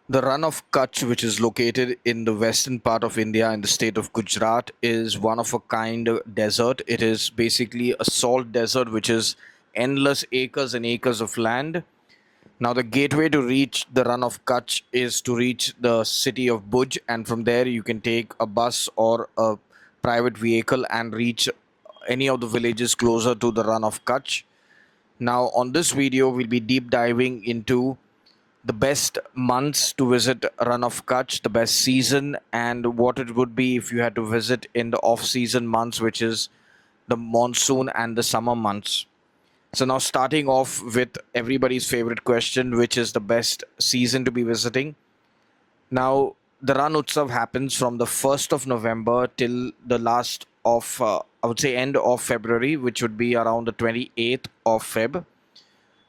The Rann of Kutch, which is located in the western part of India in the state of Gujarat, is one of a kind desert. It is basically a salt desert, which is endless acres and acres of land. Now, the gateway to reach the Rann of Kutch is to reach the city of Bhuj, and from there you can take a bus or a private vehicle and reach any of the villages closer to the Rann of Kutch. Now, on this video, we'll be deep diving into the best months to visit Rann of Kutch, the best season, and what it would be if you had to visit in the off-season months, which is the monsoon and the summer months. So now starting off with everybody's favorite question, which is the best season to be visiting. Now, the Rann Utsav happens from the 1st of November till the last of, I would say, end of February, which would be around the 28th of Feb.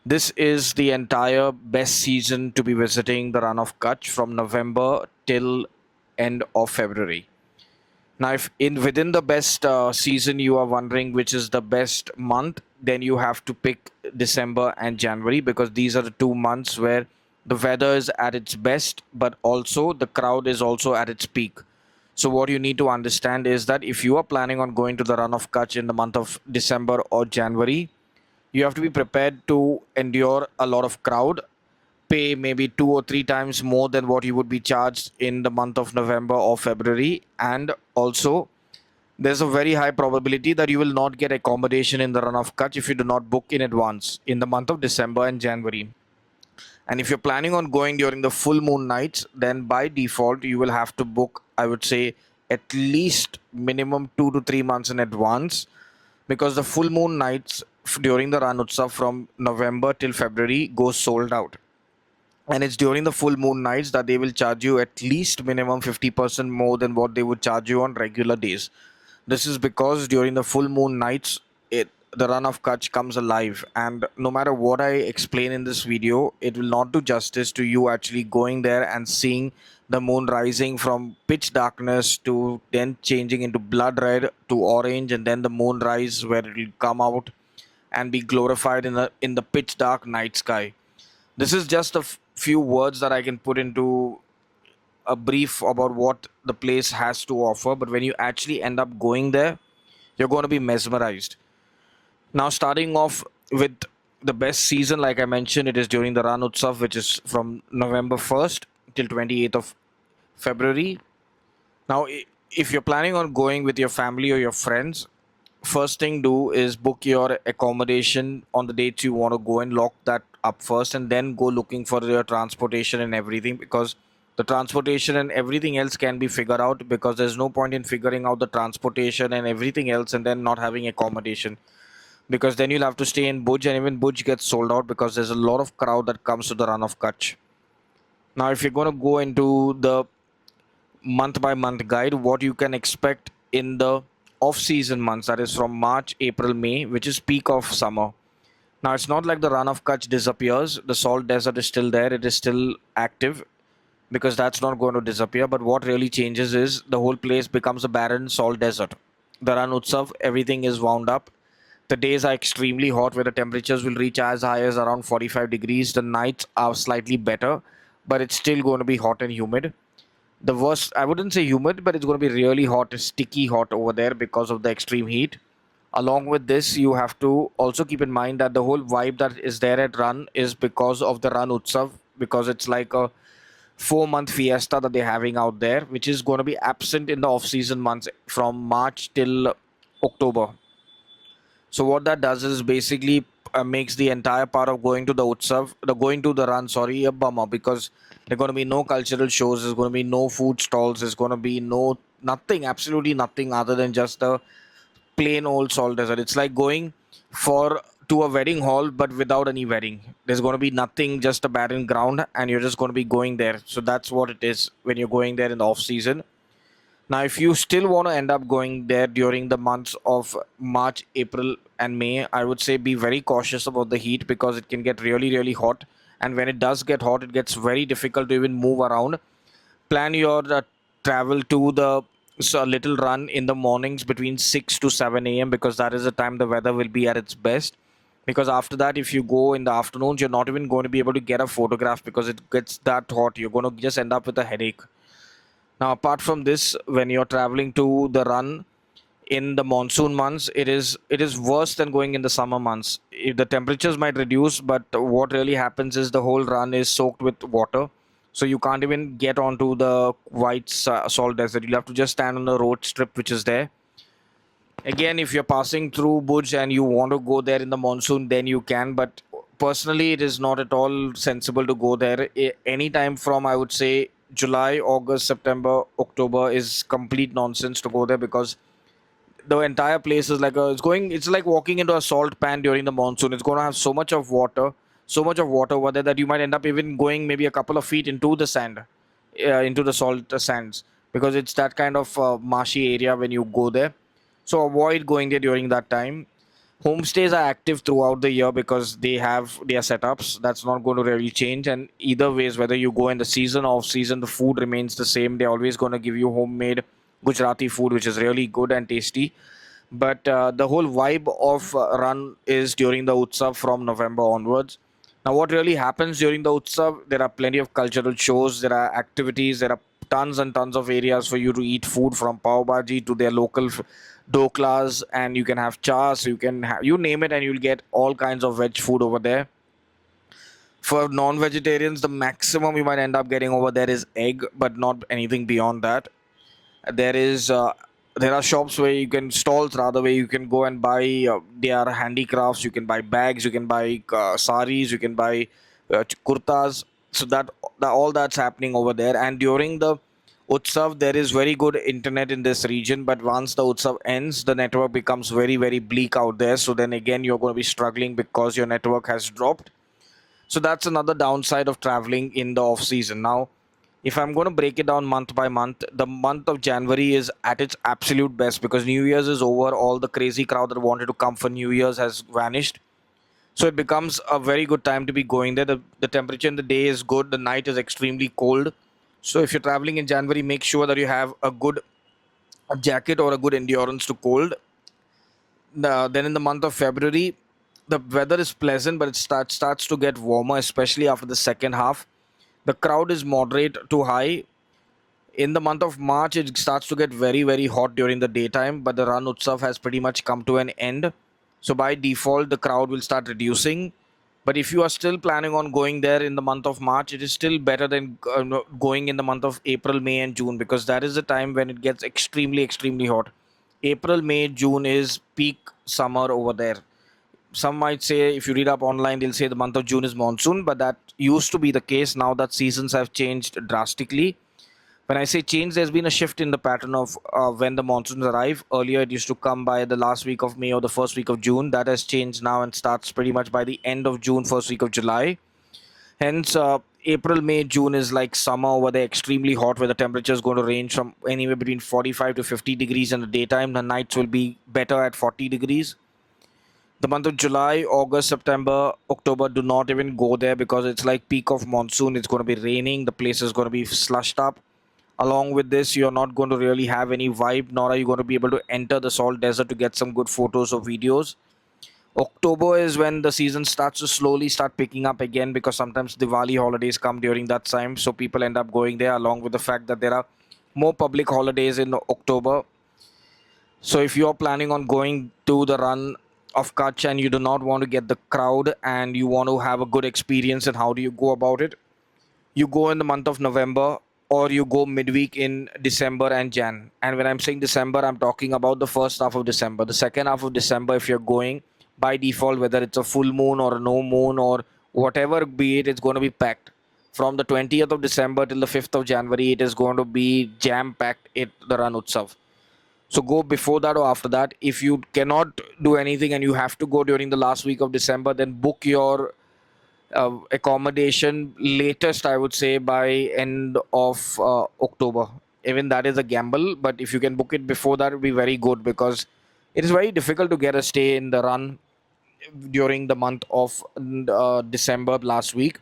This is the entire best season to be visiting the Rann of Kutch from November till end of February. Now, if in within the best season you are wondering which is the best month, then you have to pick December and January because these are the 2 months where the weather is at its best, but also the crowd is also at its peak. So what you need to understand is that if you are planning on going to the Rann of Kutch in the month of December or January, you have to be prepared to endure a lot of crowd, pay maybe 2 or 3 times more than what you would be charged in the month of November or February, and also there's a very high probability that you will not get accommodation in the Rann of Kutch if you do not book in advance in the month of December and January. And if you're planning on going during the full moon nights, then by default you will have to book, I would say, at least minimum 2 to 3 months in advance, because the full moon nights during the Rann Utsav from November till February go sold out. And it's during the full moon nights that they will charge you at least minimum 50% more than what they would charge you on regular days. This is because during the full moon nights, the Rann of Kutch comes alive, and no matter what I explain in this video, it will not do justice to you actually going there and seeing the moon rising from pitch darkness to then changing into blood red to orange, and then the moon rise where it will come out and be glorified in the pitch dark night sky. This is just a few words that I can put into a brief about what the place has to offer, but when you actually end up going there, you're going to be mesmerized. Now, starting off with the best season, like I mentioned, it is during the Rann Utsav, which is from November 1st till 28th of February. Now, if you're planning on going with your family or your friends, first thing do is book your accommodation on the dates you want to go and lock that up first, and then go looking for your transportation and everything, because the transportation and everything else can be figured out, because there's no point in figuring out the transportation and everything else and then not having accommodation, because then you'll have to stay in Bhuj, and even Bhuj gets sold out because there's a lot of crowd that comes to the Rann of Kutch. Now, if you're going to go into the month by month guide, what you can expect in the off season months, that is from March, April, May, which is peak of summer. Now, it's not like the Rann of Kutch disappears. The salt desert is still there, it is still active, because that's not going to disappear. But what really changes is the whole place becomes a barren salt desert. The Rann Utsav, everything is wound up. The days are extremely hot, where the temperatures will reach as high as around 45 degrees. The nights are slightly better, but it's still going to be hot and humid. The worst, I wouldn't say humid, but it's going to be really hot, sticky hot over there because of the extreme heat. Along with this, you have to also keep in mind that the whole vibe that is there at Run is because of the Run Utsav, because it's like a 4 month fiesta that they're having out there, which is going to be absent in the off season months from March till October. So what that does is basically makes the entire part of going to the Utsav, the going to the Run, sorry, a bummer, because there's going to be no cultural shows, there's going to be no food stalls, there's going to be no nothing, absolutely nothing other than just the plain old salt desert. It's like going for to a wedding hall but without any wedding. There's going to be nothing, just a barren ground, and you're just going to be going there. So that's what it is when you're going there in the off season. Now, if you still want to end up going there during the months of March, April, and May, I would say be very cautious about the heat, because it can get really, really hot. And when it does get hot, it gets very difficult to even move around. Plan your travel to the little run in the mornings between 6 to 7 a.m., because that is the time the weather will be at its best. because after that, if you go in the afternoons, you're not even going to be able to get a photograph because it gets that hot. You're going to just end up with a headache. Now, apart from this, when you're traveling to the run in the monsoon months, it is worse than going in the summer months. The temperatures might reduce, but what really happens is the whole run is soaked with water, so you can't even get onto the white salt desert. You'll have to just stand on the road strip which is there. Again, if you're passing through Bhuj and you want to go there in the monsoon, then you can. But personally, it is not at all sensible to go there. Anytime from, I would say, July, August, September, October is complete nonsense to go there, because the entire place is like it's like walking into a salt pan during the monsoon. It's going to have so much of water over there, that you might end up even going maybe a couple of feet into the sand, into the salt sands, because it's that kind of marshy area when you go there. So avoid going there during that time. Homestays are active throughout the year because they have their setups. That's not going to really change. And either ways, whether you go in the season or off season, the food remains the same. They're always going to give you homemade Gujarati food, which is really good and tasty. But the whole vibe of run is during the Utsav from November onwards. Now, what really happens during the Utsav? There are plenty of cultural shows, there are activities, there are tons and tons of areas for you to eat food, from pav bhaji to their local doklas, and you can have chas, you can have, you name it, and you'll get all kinds of veg food over there. For non-vegetarians, the maximum you might end up getting over there is egg, but not anything beyond that. There is there are shops where you can, stalls rather, where you can go and buy their handicrafts. You can buy bags, you can buy saris, you can buy kurtas. So that all that's happening over there. And during the Utsav, there is very good internet in this region, but once the Utsav ends, the network becomes very bleak out there. So then again, you're going to be struggling because your network has dropped. So that's another downside of traveling in the off season. Now, if I'm going to break it down month by month, the month of January is at its absolute best because New Year's is over. All the crazy crowd that wanted to come for New Year's has vanished. So it becomes a very good time to be going there. The temperature in the day is good, the night is extremely cold. So if you're traveling in January, make sure that you have a good jacket or a good endurance to cold. Then in the month of February, the weather is pleasant, but it starts to get warmer, especially after the second half. The crowd is moderate to high. In the month of March, it starts to get very hot during the daytime, but the Ran Utsav has pretty much come to an end. So by default, the crowd will start reducing. But if you are still planning on going there in the month of March, it is still better than going in the month of April, May, and June, because that is the time when it gets extremely hot. April, May, June is peak summer over there. Some might say, if you read up online, they'll say the month of June is monsoon, but that used to be the case. Now that seasons have changed drastically. When I say change, there's been a shift in the pattern of when the monsoons arrive. Earlier, it used to come by the last week of May or the first week of June. That has changed now and starts pretty much by the end of June, first week of July. Hence, April, May, June is like summer over there, extremely hot, where the temperature is going to range from anywhere between 45 to 50 degrees in the daytime. The nights will be better at 40 degrees. The month of July, August, September, October, do not even go there because it's like peak of monsoon. It's going to be raining. The place is going to be slushed up. Along with this, you're not going to really have any vibe, nor are you going to be able to enter the salt desert to get some good photos or videos. October is when the season starts to slowly start picking up again, because sometimes Diwali holidays come during that time. So people end up going there, along with the fact that there are more public holidays in October. So if you're planning on going to the Run of Kutch and you do not want to get the crowd and you want to have a good experience, and how do you go about it? You go in the month of November, or you go midweek in December and Jan. And when I'm saying December, I'm talking about the first half of December. The second half of December, if you're going, by default, whether it's a full moon or a no moon or whatever be it, it's going to be packed. From the 20th of December till the 5th of January, it is going to be jam packed at the Ran Utsav. So go before that or after that. If you cannot do anything and you have to go during the last week of December, then book your accommodation latest, I would say, by end of October. Even that is a gamble, but if you can book it before that, it will be very good, because it is very difficult to get a stay in the Run during the month of December last week.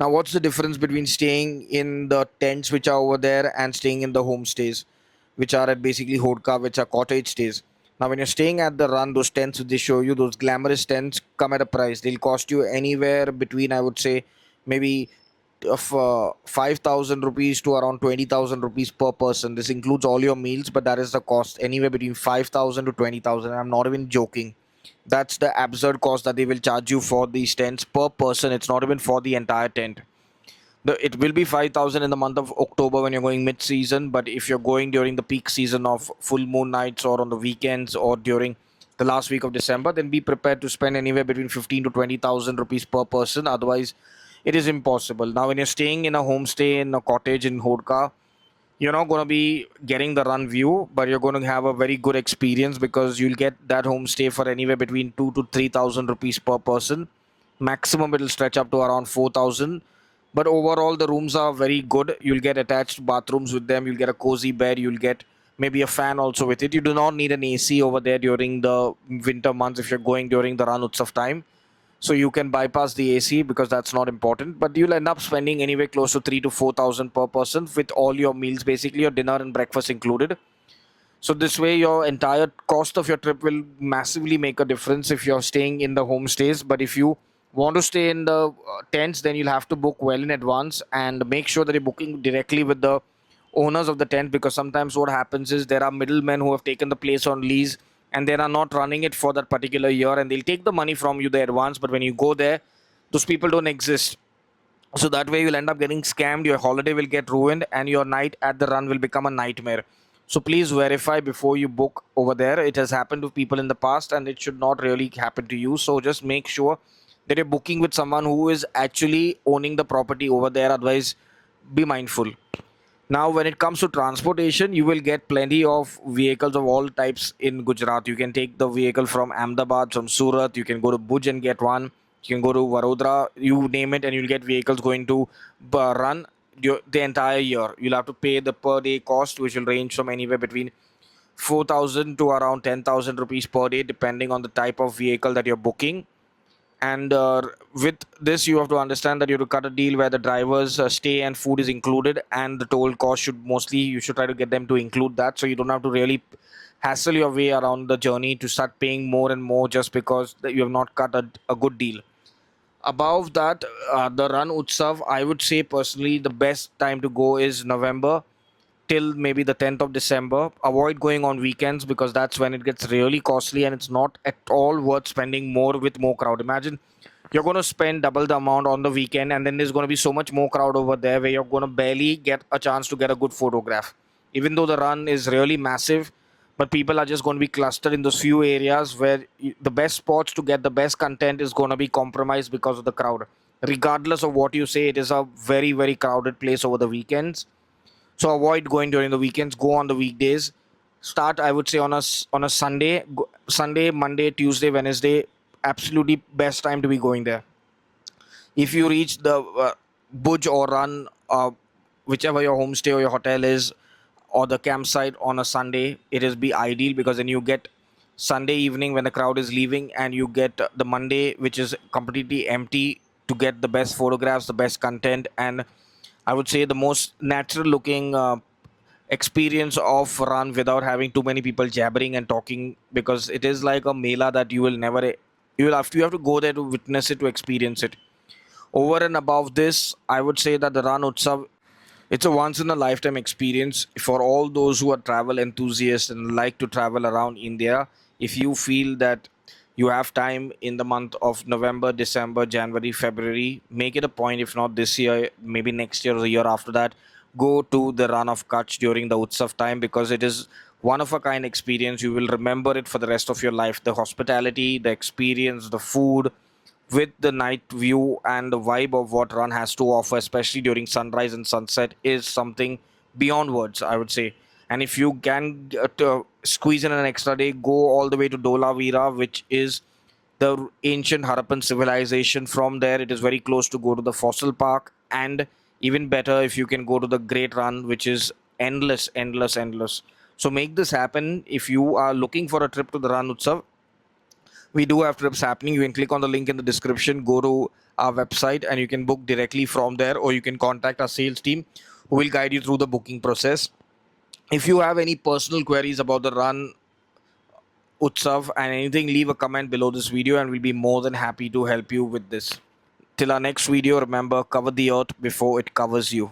Now, what's the difference between staying in the tents which are over there and staying in the homestays, which are at basically Hodka, which are cottage stays? Now, when you're staying at the run, those tents which they show you, those glamorous tents come at a price. They'll cost you anywhere between, I would say, maybe of 5,000 rupees to around 20,000 rupees per person. This includes all your meals, but that is the cost, anywhere between 5,000 to 20,000. I'm not even joking. That's the absurd cost that they will charge you for these tents per person. It's not even for the entire tent. It will be 5,000 in the month of October when you're going mid season, but if you're going during the peak season of full moon nights or on the weekends or during the last week of December, then be prepared to spend anywhere between 15 to 20,000 rupees per person. Otherwise, it is impossible. Now, when you're staying in a homestay in a cottage in Hodka, you're not going to be getting the run view, but you're going to have a very good experience because you'll get that homestay for anywhere between 2 to 3,000 rupees per person. Maximum it'll stretch up to around 4,000. But overall, the rooms are very good. You'll get attached bathrooms with them. You'll get a cozy bed. You'll get maybe a fan also with it. You do not need an AC over there during the winter months if you're going during the Rann Utsav time, so you can bypass the AC because that's not important. But you'll end up spending anywhere close to 3 to 4,000 per person with all your meals, basically your dinner and breakfast included. So this way, your entire cost of your trip will massively make a difference if you're staying in the homestays. But if you want to stay in the tents, then you'll have to book well in advance and make sure that you're booking directly with the owners of the tent, because sometimes what happens is there are middlemen who have taken the place on lease and they are not running it for that particular year, and they'll take the money from you the advance, but when you go there, those people don't exist. So that way you'll end up getting scammed, your holiday will get ruined, and your night at the run will become a nightmare. So please verify before you book over there. It has happened to people in the past and it should not really happen to you. So just make sure that you're booking with someone who is actually owning the property over there. Otherwise, be mindful. Now, when it comes to transportation, you will get plenty of vehicles of all types in Gujarat. You can take the vehicle from Ahmedabad, from Surat. You can go to Bhuj and get one. You can go to Vadodara, you name it, and you'll get vehicles going to Run the entire year. You'll have to pay the per day cost, which will range from anywhere between 4,000 to around 10,000 rupees per day, depending on the type of vehicle that you're booking. And with this, you have to understand that you have to cut a deal where the driver's stay and food is included, and the toll cost should mostly, you should try to get them to include that, so you don't have to really hassle your way around the journey to start paying more and more just because that you have not cut a good deal. Above that, the Run Utsav, I would say personally, the best time to go is November till maybe the 10th of December. Avoid going on weekends because that's when it gets really costly and it's not at all worth spending more with more crowd. Imagine you're going to spend double the amount on the weekend and then there's going to be so much more crowd over there where you're going to barely get a chance to get a good photograph. Even though the run is really massive, but people are just going to be clustered in those few areas where the best spots to get the best content is going to be compromised because of the crowd. Regardless of what you say, it is a very, very crowded place over the weekends, so avoid going during the weekends. Go on the weekdays. Start, I would say, on a Sunday, Sunday, Monday, Tuesday, Wednesday. Absolutely best time to be going there. If you reach the Bhuj or Run, whichever your homestay or your hotel is, or the campsite on a Sunday, it is be ideal because then you get Sunday evening when the crowd is leaving, and you get the Monday which is completely empty to get the best photographs, the best content, and I would say the most natural looking experience of run without having too many people jabbering and talking, because it is like a mela that you will never, you have to go there to witness it, to experience it. Over and above this, I would say that the Ran Utsav, it's a once in a lifetime experience for all those who are travel enthusiasts and like to travel around India. If you feel that you have time in the month of November, December, January, February, make it a point. If not this year, maybe next year or the year after that, go to the Run of Kutch during the Utsav time, because it is one of a kind experience. You will remember it for the rest of your life. The hospitality, the experience, the food, with the night view and the vibe of what Run has to offer, especially during sunrise and sunset, is something beyond words, I would say. And if you can squeeze in an extra day, go all the way to Dolavira, which is the ancient Harappan civilization. From there, it is very close to go to the fossil park, and even better if you can go to the Great Run, which is endless, endless, endless. So make this happen. If you are looking for a trip to the Run Utsav, we do have trips happening. You can click on the link in the description, go to our website, and you can book directly from there, or you can contact our sales team who will guide you through the booking process. If you have any personal queries about the run, Utsav, and anything, leave a comment below this video and we'll be more than happy to help you with this. Till our next video, remember, cover the earth before it covers you.